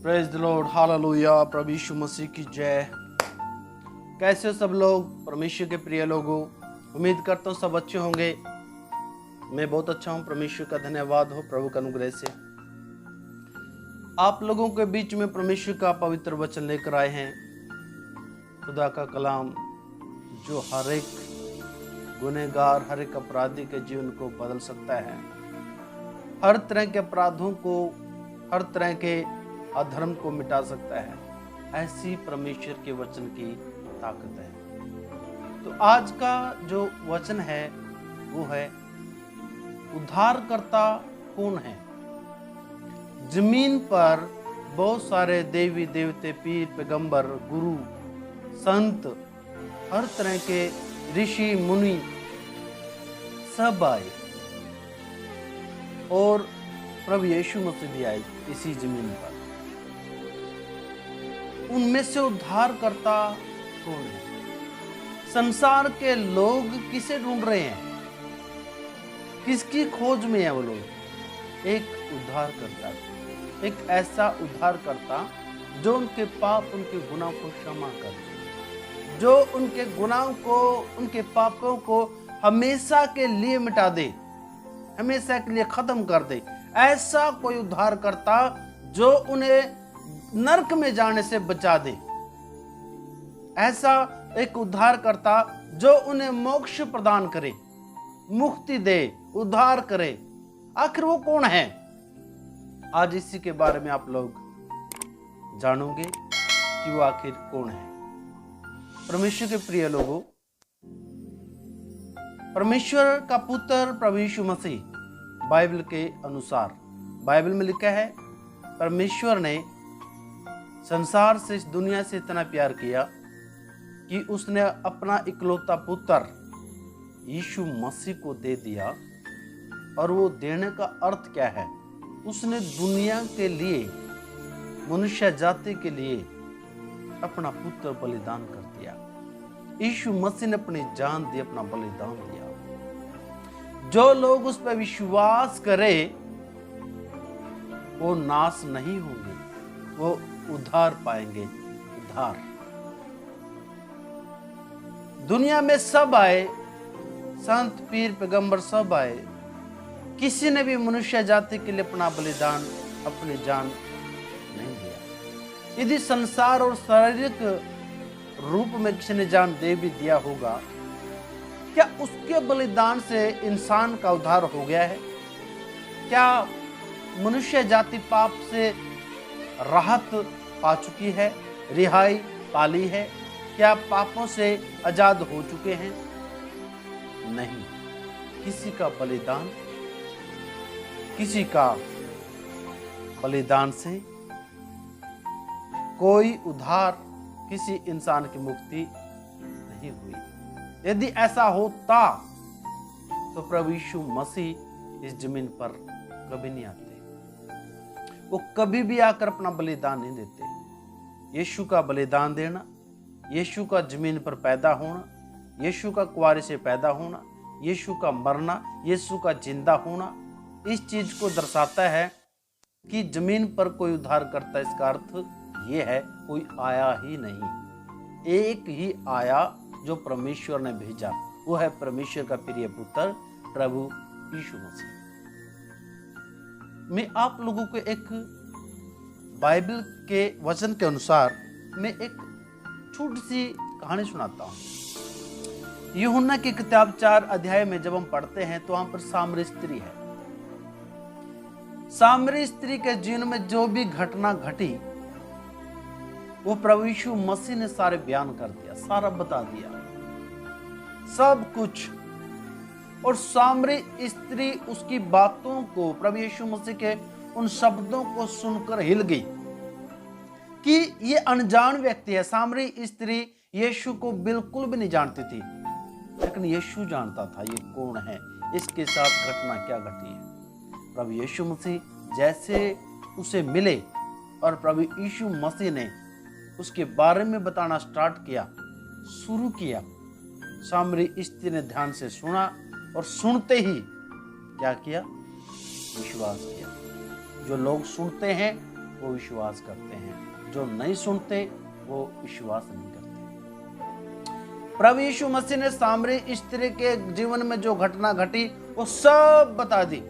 Praise the lord, hallelujah. प्रभु यीशु मसीह की जय। कैसे हो सब लोग, परमेश्वर के प्रिय लोगों। उम्मीद करता हूँ सब अच्छे होंगे। मैं बहुत अच्छा हूँ। परमेश्वर का धन्यवाद हो प्रभु का अनुग्रह से आप लोगों के बीच में परमेश्वर का पवित्र वचन लेकर आए हैं। खुदा का कलाम जो हर एक गुनहगार, हर एक अपराधी के जीवन को बदल सकता है, हर तरह के अपराधों को, हर तरह के अधर्म को मिटा सकता है। ऐसी परमेश्वर के वचन की ताकत है। तो आज का जो वचन है वो है, उद्धारकर्ता कौन है। जमीन पर बहुत सारे देवी देवते, पीर, पैगंबर, गुरु, संत, हर तरह के ऋषि मुनि सब आए और प्रभु यीशु मसीह भी आए इसी जमीन पर। उनमें से उद्धारकर्ता कौन है। संसार के लोग किसे ढूंढ रहे हैं, किसकी खोज में है वो लोग। एक उद्धारकर्ता, एक ऐसा उद्धारकर्ता जो उनके पाप, उनके गुनाह को क्षमा कर दे, जो उनके गुनाहों को, उनके पापों को हमेशा के लिए मिटा दे, हमेशा के लिए खत्म कर दे। ऐसा कोई उद्धारकर्ता जो उन्हें नरक में जाने से बचा दे। ऐसा एक उद्धारकर्ता जो उन्हें मोक्ष प्रदान करे, मुक्ति दे, उद्धार करे। आखिर वो कौन है। आज इसी के बारे में आप लोग जानोगे कि वो आखिर कौन है। परमेश्वर के प्रिय लोगों, परमेश्वर का पुत्र प्रभु यीशु मसीह, बाइबल के अनुसार, बाइबल में लिखा है, परमेश्वर ने संसार से, इस दुनिया से इतना प्यार किया कि उसने अपना इकलौता पुत्र यीशु मसीह को दे दिया। और वो देने का अर्थ क्या है, उसने दुनिया के लिए, मनुष्य जाति के लिए अपना पुत्र बलिदान कर दिया। यीशु मसीह ने अपनी जान दी, अपना बलिदान दिया। जो लोग उस पर विश्वास करे वो नाश नहीं होंगे, वो उद्धार पाएंगे। उद्धार दुनिया में सब आए, संत, पीर, पैगंबर सब आए। किसी ने भी मनुष्य जाति के लिए अपना बलिदान, अपनी जान नहीं दिया। यदि संसार और शारीरिक रूप में किसी ने जान दे भी दिया होगा, क्या उसके बलिदान से इंसान का उद्धार हो गया है। क्या मनुष्य जाति पाप से राहत पा चुकी है, रिहाई पाली है। क्या पापों से आजाद हो चुके हैं। नहीं। किसी का बलिदान से कोई उद्धार, किसी इंसान की मुक्ति नहीं हुई। यदि ऐसा होता तो प्रभु यीशु मसीह इस जमीन पर कभी नहीं आते। वो कभी भी आकर अपना बलिदान नहीं देते। यीशु का बलिदान देना, यीशु का जमीन पर पैदा होना, यीशु का कुंवारे से पैदा होना, यीशु का मरना, यीशु का जिंदा होना, इस चीज को दर्शाता है कि जमीन पर कोई उद्धार करता। इसका अर्थ ये है कोई आया ही नहीं। एक ही आया जो परमेश्वर ने भेजा, वो है परमेश्वर का प्रिय पुत्र प्रभु यीशु मसीह। मैं आप लोगों को एक बाइबल के वचन के अनुसार मैं एक छोटी सी कहानी सुनाता हूं। यूहन्ना की किताब 4 अध्याय में जब हम पढ़ते हैं तो वहां पर सामरी स्त्री है। सामरी स्त्री के जीवन में जो भी घटना घटी वो प्रभु यीशु मसीह ने सारे बयान कर दिया, सारा बता दिया, सब कुछ। और सामरी स्त्री उसकी बातों को, प्रभु यीशु मसीह के उन शब्दों को सुनकर हिल गई कि ये अनजान व्यक्ति है। सामरी स्त्री यीशु को बिल्कुल भी नहीं जानती थी, लेकिन यीशु जानता था ये कौन है, इसके साथ घटना क्या घटी है। प्रभु यीशु मसीह जैसे उसे मिले और प्रभु यीशु मसीह ने उसके बारे में बताना स्टार्ट किया, शुरू किया, सामरी स्त्री ने ध्यान से सुना और सुनते ही क्या किया, विश्वास किया। जो लोग सुनते हैं वो विश्वास करते हैं, जो नहीं सुनते वो विश्वास नहीं करते। प्रभु यीशु मसीह ने सामरी स्त्री के जीवन में जो घटना घटी वो सब बता दी,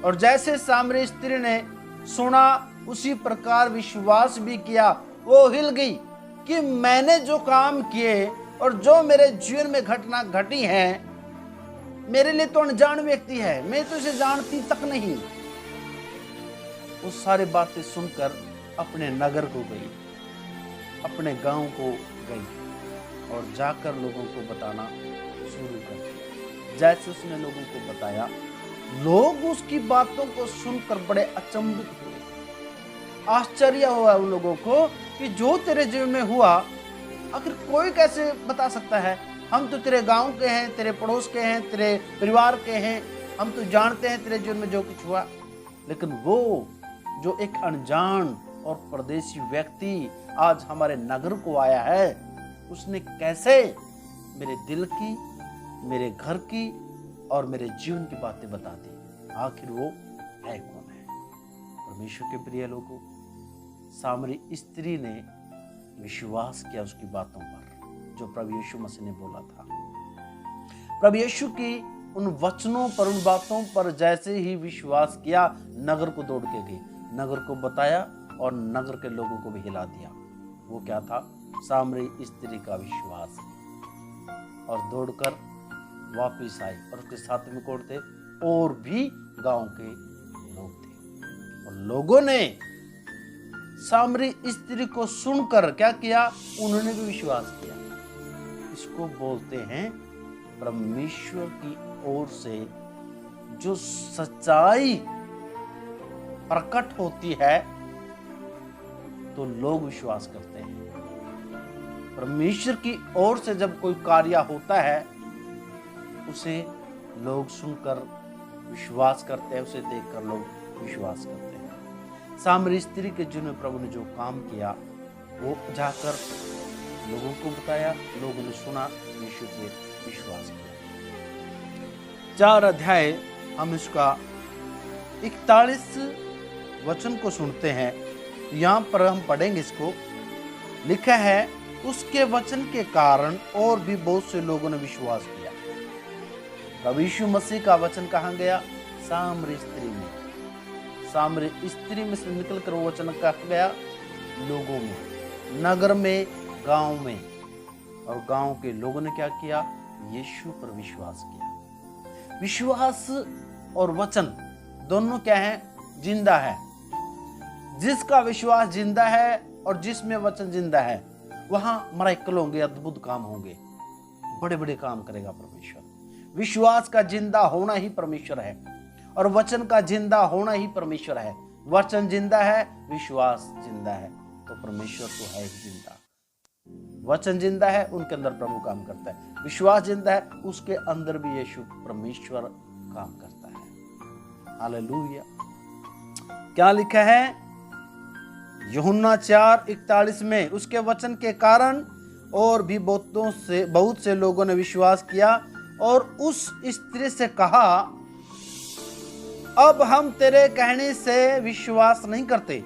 और जैसे सामरी स्त्री ने सुना उसी प्रकार विश्वास भी किया। वो हिल गई कि मैंने जो काम किए और जो मेरे जीवन में घटना घटी है, मेरे लिए तो अनजान व्यक्ति है, मैं तो इसे जानती तक नहीं। वो सारी बातें सुनकर अपने नगर को गई, अपने गांव को गई और जाकर लोगों को बताना शुरू कर दिया। जैसे उसने लोगों को बताया, लोग उसकी बातों को सुनकर बड़े अचंभित हुए। आश्चर्य हुआ उन लोगों को कि जो तेरे जीवन में हुआ आखिर कोई कैसे बता सकता है। हम तो तेरे गांव के हैं, तेरे पड़ोस के हैं, तेरे परिवार के हैं, हम तो जानते हैं तेरे जीवन में जो कुछ हुआ। लेकिन वो जो एक अनजान और परदेशी व्यक्ति आज हमारे नगर को आया है, उसने कैसे मेरे दिल की, मेरे घर की और मेरे जीवन की बातें बता दी। आखिर वो है कौन है? परमेश्वर के प्रिय लोगों, सामरी स्त्री ने विश्वास किया उसकी बातों पर जो प्रभु यीशु मसीह ने बोला था। प्रभु यीशु की उन वचनों पर, उन बातों पर जैसे ही विश्वास किया, नगर को दौड़ के गई, नगर को बताया और नगर के लोगों को भी हिला दिया। वो क्या था? सामरी स्त्री का विश्वास। और दौड़कर वापिस आई और उसके साथ में कौन थे? और भी गांव के लोग थे। और लोगों ने सामरी स्त्री को सुनकर क्या किया? उन्होंने भी विश्वास किया। इसको बोलते हैं परमेश्वर की ओर से जो सच्चाई प्रकट होती है तो लोग विश्वास करते हैं। परमेश्वर की ओर से जब कोई कार्य होता है उसे लोग सुनकर विश्वास करते हैं, उसे देखकर लोग विश्वास करते हैं। सामरी स्त्री के जीवन में प्रभु ने जो काम किया वो जाकर लोगों को बताया, लोगों ने सुना, यीशु पे विश्वास किया। 4 अध्याय हम इसका 41 वचन को सुनते हैं। यहाँ पर हम पढ़ेंगे इसको। लिखा है, उसके वचन के कारण और भी बहुत से लोगों ने विश्वास किया। प्रभु यीशु मसीह का वचन कहाँ गया? सामरी स्त्री में। सामरी स्त्री में से निकलकर वो वचन कहाँ गया? लोगों में, नगर में, गांव में। और गांव के लोगों ने क्या किया? यीशु पर विश्वास किया। विश्वास और वचन दोनों क्या है? जिंदा है। जिसका विश्वास जिंदा है और जिसमें वचन जिंदा है, वहां मिरेकल होंगे, अद्भुत काम होंगे, बड़े बड़े काम करेगा परमेश्वर। विश्वास का जिंदा होना ही परमेश्वर है और वचन का जिंदा होना ही परमेश्वर है। वचन जिंदा है, विश्वास जिंदा है, तो परमेश्वर तो है ही जिंदा। वचन जिंदा है, उनके अंदर प्रभु काम करता है। विश्वास जिंदा है, उसके अंदर भी यीशु परमेश्वर काम करता है। हालेलुया। क्या लिखा है यूहन्ना 4:41 में? उसके वचन के कारण और भी बहुत से लोगों ने विश्वास किया और उस स्त्री से कहा, अब हम तेरे कहने से विश्वास नहीं करते,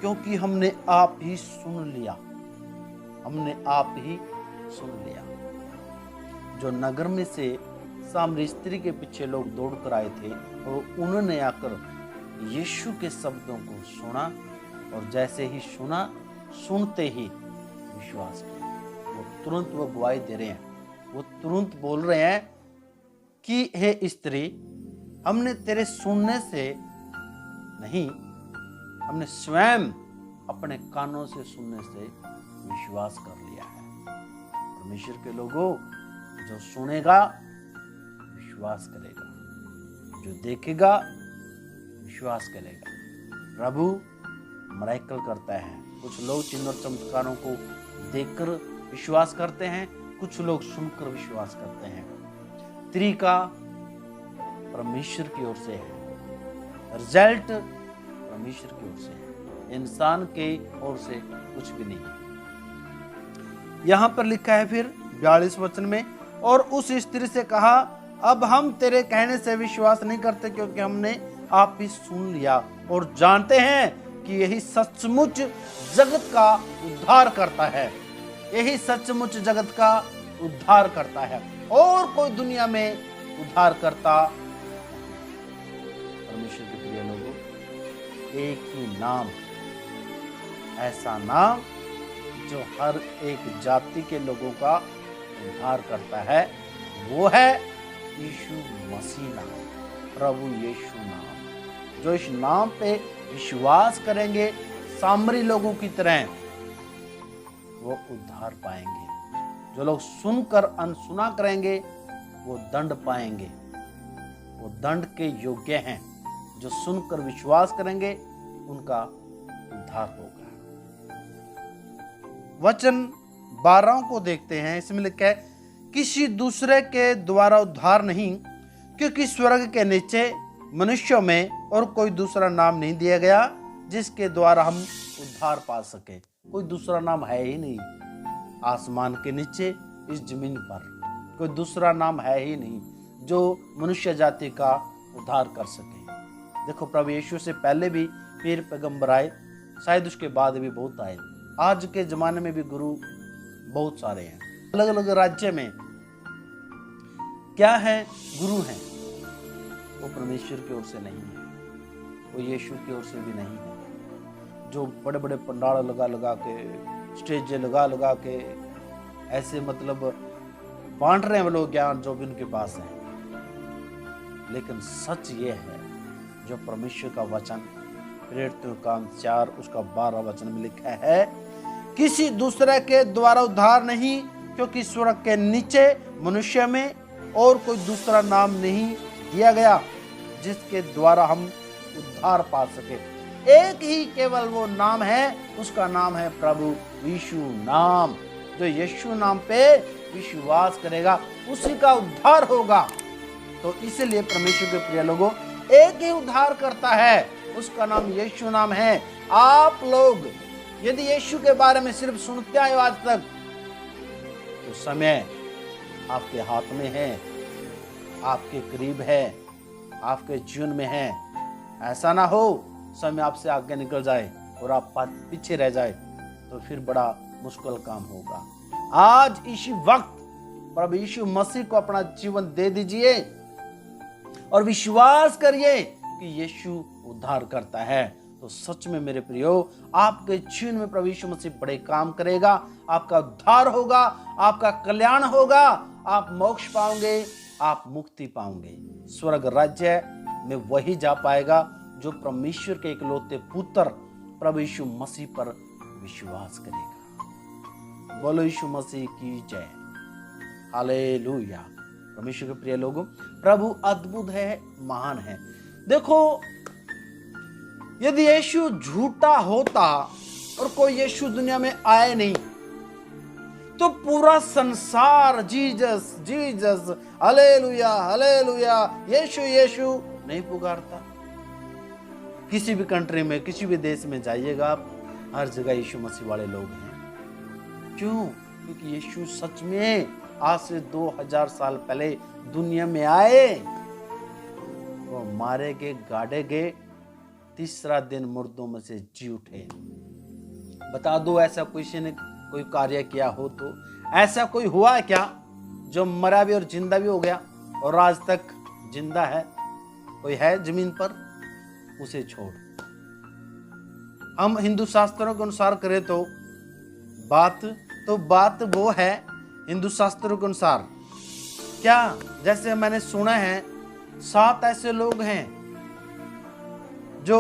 क्योंकि हमने आप ही सुन लिया। हमने आप ही सुन लिया। जो नगर में से सामरी स्त्री के पीछे लोग दौड़कर आए थे और उन्होंने आकर यीशु के शब्दों को सुना और जैसे ही सुना, सुनते ही विश्वास किया। वो तुरंत वो गवाही दे रहे हैं, वो तुरंत बोल रहे हैं कि हे स्त्री, हमने तेरे सुनने से नहीं, हमने स्वयं अपने कानों से सुनने से विश्वास कर लिया है। परमेश्वर के लोगों, जो सुनेगा विश्वास करेगा, जो देखेगा विश्वास करेगा। प्रभु मिरेकल करता है। कुछ लोग चिन्ह और चमत्कारों को देखकर विश्वास करते हैं, कुछ लोग सुनकर विश्वास करते हैं। तरीका परमेश्वर की ओर से है, रिजल्ट परमेश्वर की ओर से है, इंसान के ओर से कुछ भी नहीं। यहां पर लिखा है फिर 42 वचन में, और उस स्त्री से कहा, अब हम तेरे कहने से विश्वास नहीं करते, क्योंकि हमने आप ही सुन लिया और जानते हैं कि यही सचमुच जगत का उद्धार करता है। यही सचमुच जगत का उद्धार करता है, और कोई दुनिया में उद्धार करता। परमेश्वर के प्रिय लोगों, एक ही नाम, ऐसा नाम जो हर एक जाति के लोगों का उद्धार करता है, वो है यीशु मसीह नाम, प्रभु यीशु नाम। जो इस नाम पे विश्वास करेंगे सामरी लोगों की तरह, वो उद्धार पाएंगे। जो लोग सुनकर अनसुना करेंगे, वो दंड पाएंगे। वो दंड के योग्य हैं। जो सुनकर विश्वास करेंगे, उनका उद्धार होगा। वचन 12 को देखते हैं। इसमें लिखा है, किसी दूसरे के द्वारा उद्धार नहीं, क्योंकि स्वर्ग के नीचे मनुष्यों में और कोई दूसरा नाम नहीं दिया गया जिसके द्वारा हम उद्धार पा सके। कोई दूसरा नाम है ही नहीं। आसमान के नीचे, इस जमीन पर कोई दूसरा नाम है ही नहीं जो मनुष्य जाति का उद्धार कर सके। देखो, प्रभु यीशु से पहले भी पीर पैगंबर आए, शायद उसके बाद भी बहुत आए। आज के जमाने में भी गुरु बहुत सारे हैं। अलग अलग राज्य में क्या है, गुरु हैं। वो परमेश्वर की ओर से नहीं है, वो यीशु की ओर से भी नहीं है। जो बड़े बड़े पंडाल लगा के, स्टेज लगा के ऐसे मतलब बांट रहे हैं वो लोग ज्ञान जो भी उनके पास है। लेकिन सच ये है, जो परमेश्वर का वचन प्रेरितों का काम 4 उसका 12 वचन में लिखा है, किसी दूसरे के द्वारा उद्धार नहीं, क्योंकि स्वर्ग के नीचे मनुष्य में और कोई दूसरा नाम नहीं दिया गया जिसके द्वारा हम उद्धार पा सके। एक ही केवल वो नाम है, उसका नाम है प्रभु यीशु नाम। जो यीशु नाम पे विश्वास करेगा, उसी का उद्धार होगा। तो इसलिए परमेश्वर के प्रिय लोगों, एक ही उद्धार करता है, उसका नाम यीशु नाम है। आप लोग यदि यीशु के बारे में सिर्फ सुनते आए आज तक, तो समय आपके हाथ में है, आपके करीब है, आपके जीवन में है। ऐसा ना हो समय आपसे आगे निकल जाए और आप पीछे रह जाए, तो फिर बड़ा मुश्किल काम होगा। आज इसी वक्त प्रभु यीशु मसीह को अपना जीवन दे दीजिए और विश्वास करिए कि यीशु उद्धार करता है। तो सच में मेरे प्रियो, आपके जीवन में प्रभु यीशु मसीह बड़े काम करेगा। आपका उद्धार होगा, आपका कल्याण होगा, आप मोक्ष पाओगे, आप मुक्ति पाओगे। स्वर्ग राज्य में वही जा पाएगा जो परमेश्वर के इकलौते पुत्र प्रभु यीशु मसीह पर विश्वास करेगा। बोलो यीशु मसीह की जय, हालेलुया। परमेश्वर के प्रिय लोगों, प्रभु अद्भुत है, महान है। देखो, यदि यीशु झूठा होता और कोई यीशु दुनिया में आए नहीं, तो पूरा संसार जीसस जीसस हालेलुया हालेलुया यीशु यीशु नहीं पुकारता। किसी भी कंट्री में, किसी भी देश में जाइएगा आप, हर जगह यीशु मसीह वाले लोग हैं। क्यों? क्योंकि यीशु सच में आज से 2000 साल पहले दुनिया में आए, वो मारे गए, गाड़े गए, तीसरा दिन मुर्दों में से जी उठे। बता दो, ऐसा किसी ने कोई कार्य किया हो तो? ऐसा कोई हुआ है क्या जो मरा भी और जिंदा भी हो गया और आज तक जिंदा है? कोई है जमीन पर? उसे छोड़। हम हिंदू शास्त्रों के अनुसार करें तो बात वो है हिंदू शास्त्रों के अनुसार क्या, जैसे मैंने सुना है 7 ऐसे लोग हैं जो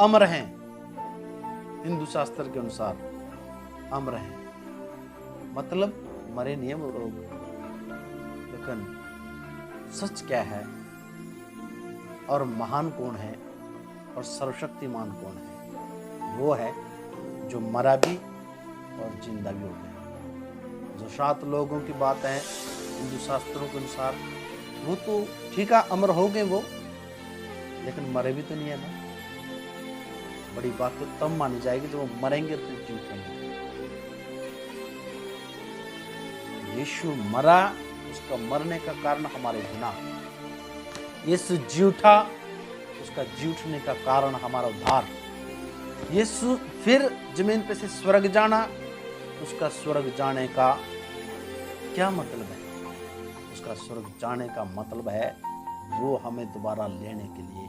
अमर हैं, हिंदू शास्त्र के अनुसार अमर हैं, मतलब मरे नहीं है वो लोग। लेकिन सच क्या है और महान कौन है और सर्वशक्तिमान कौन है? वो है जो मरा भी और जिंदा भी हो गया। जो 7 लोगों की बात है हिंदू शास्त्रों के अनुसार, वो तो ठीक है, अमर हो गए वो, लेकिन मरे भी तो नहीं है ना। बड़ी बात तो तब मानी जाएगी जब वो मरेंगे तो जी उठेंगे। यीशु मरा, उसका मरने का कारण हमारे गुनाह। यीशु जी उठा, उसका जी उठने का कारण हमारा उद्धार। यीशु फिर जमीन पे से स्वर्ग जाना, उसका स्वर्ग जाने का क्या मतलब है? उसका स्वर्ग जाने का मतलब है वो हमें दोबारा लेने के लिए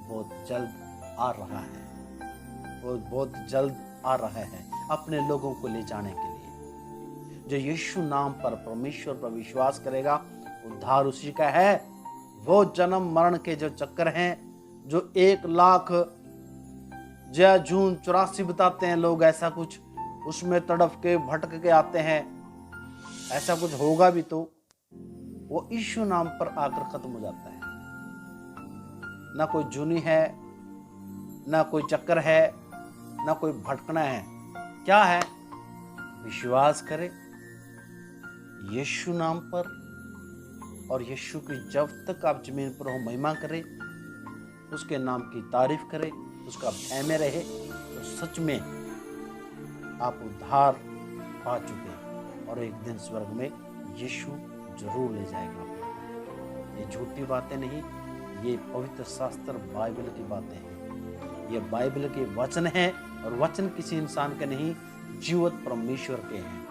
बहुत जल्द आ रहा है। वो बहुत जल्द आ रहा है अपने लोगों को ले जाने के लिए। जो यीशु नाम पर परमेश्वर पर विश्वास करेगा, उद्धार उसी का है। वो जन्म मरण के जो चक्कर हैं, जो 1,00,000 जय जून 84 बताते हैं लोग, ऐसा कुछ उसमें तड़फ के भटक के आते हैं, ऐसा कुछ होगा भी तो वो यीशु नाम पर आकर खत्म हो जाता है। ना कोई जुनी है, ना कोई चक्कर है, ना कोई भटकना है। क्या है? विश्वास करे यीशु नाम पर, और यीशु की जब तक आप जमीन पर हो महिमा करे, उसके नाम की तारीफ करे, उसका भय में रहे, तो सच में आप उद्धार पा चुके और एक दिन स्वर्ग में यीशु जरूर ले जाएगा आपको। ये झूठी बातें नहीं, ये पवित्र शास्त्र बाइबल की बातें हैं। ये बाइबल के वचन हैं, और वचन किसी इंसान के नहीं, जीवित परमेश्वर के हैं।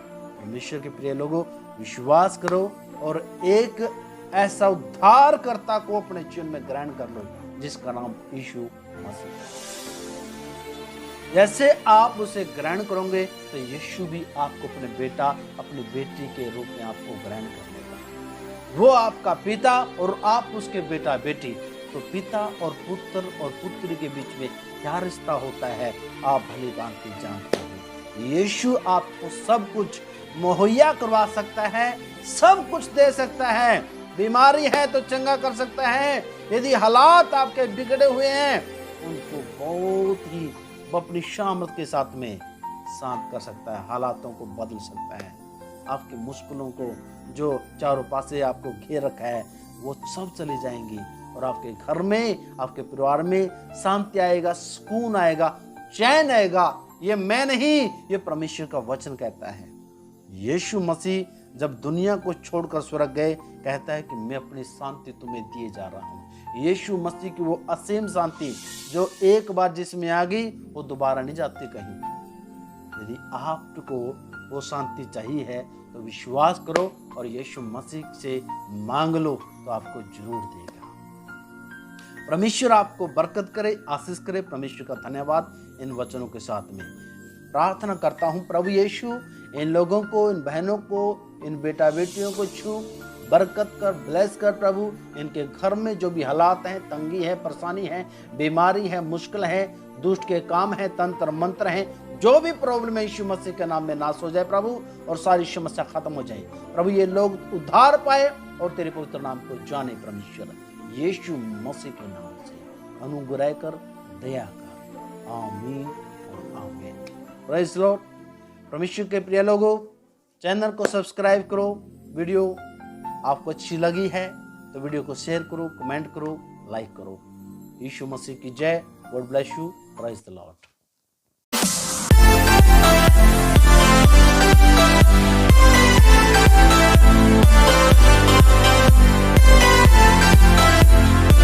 परमेश्वर के प्रिय लोगों, विश्वास करो और एक ऐसा उद्धारकर्ता को अपने जीवन में ग्रहण कर लो जिसका नाम यीशु मसीह है। जैसे आप उसे ग्रहण करोगे तो यीशु भी आपको अपने बेटा, अपनी बेटी के रूप में आपको ग्रहण कर लेगा। वो आपका पिता और आप उसके बेटा बेटी। तो पिता और पुत्र और पुत्री के बीच में क्या रिश्ता होता है, आप भली भांति जानते हो। यीशु आपको सब कुछ मुहैया करवा सकता है, सब कुछ दे सकता है। बीमारी है तो चंगा कर सकता है। यदि हालात आपके बिगड़े हुए हैं, उनको बहुत ही अपनी सामर्थ के साथ में शांत कर सकता है, हालातों को बदल सकता है। आपकी मुश्किलों को जो चारों पासे आपको घेर रखा है, वो सब चली जाएंगी और आपके घर में, आपके परिवार में शांति आएगा, सुकून आएगा, चैन आएगा। ये मैं नहीं, ये परमेश्वर का वचन कहता है। यीशु मसीह जब दुनिया को छोड़कर स्वर्ग गए, कहता है कि मैं अपनी शांति तुम्हें दिए जा रहा हूँ। यीशु मसीह की वो असीम शांति जो एक बार जिसमें आ गई, वो दोबारा नहीं जाती कहीं। यदि आपको वो शांति चाहिए है तो विश्वास करो और यीशु मसीह से मांग लो, तो आपको जरूर देगा। परमेश्वर आपको बरकत करे, आशीष करे। परमेश्वर का धन्यवाद इन वचनों के साथ में प्रार्थना करता हूँ। प्रभु यीशु इन लोगों को, इन बहनों को, इन बेटा बेटियों को छू, बरकत कर, ब्लेस कर प्रभु। इनके घर में जो भी हालात हैं, तंगी है, परेशानी है, बीमारी है, मुश्किल है, दुष्ट के काम है, तंत्र मंत्र हैं, जो भी प्रॉब्लम है यीशु मसीह के नाम में नाश हो जाए प्रभु, और सारी समस्या खत्म हो जाए प्रभु। ये लोग उद्धार पाए और तेरे पवित्र नाम को जाने परमेश्वर, यीशु मसीह के नाम से अनुग्रह कर, दया कर। आमीन और आमीन। Praise Lord. परमेश्वर के प्रिय लोगों, चैनल को सब्सक्राइब करो। वीडियो आपको अच्छी लगी है तो वीडियो को शेयर करो, कमेंट करो, लाइक करो। यीशु मसीह की जय। God bless you. Praise the Lord.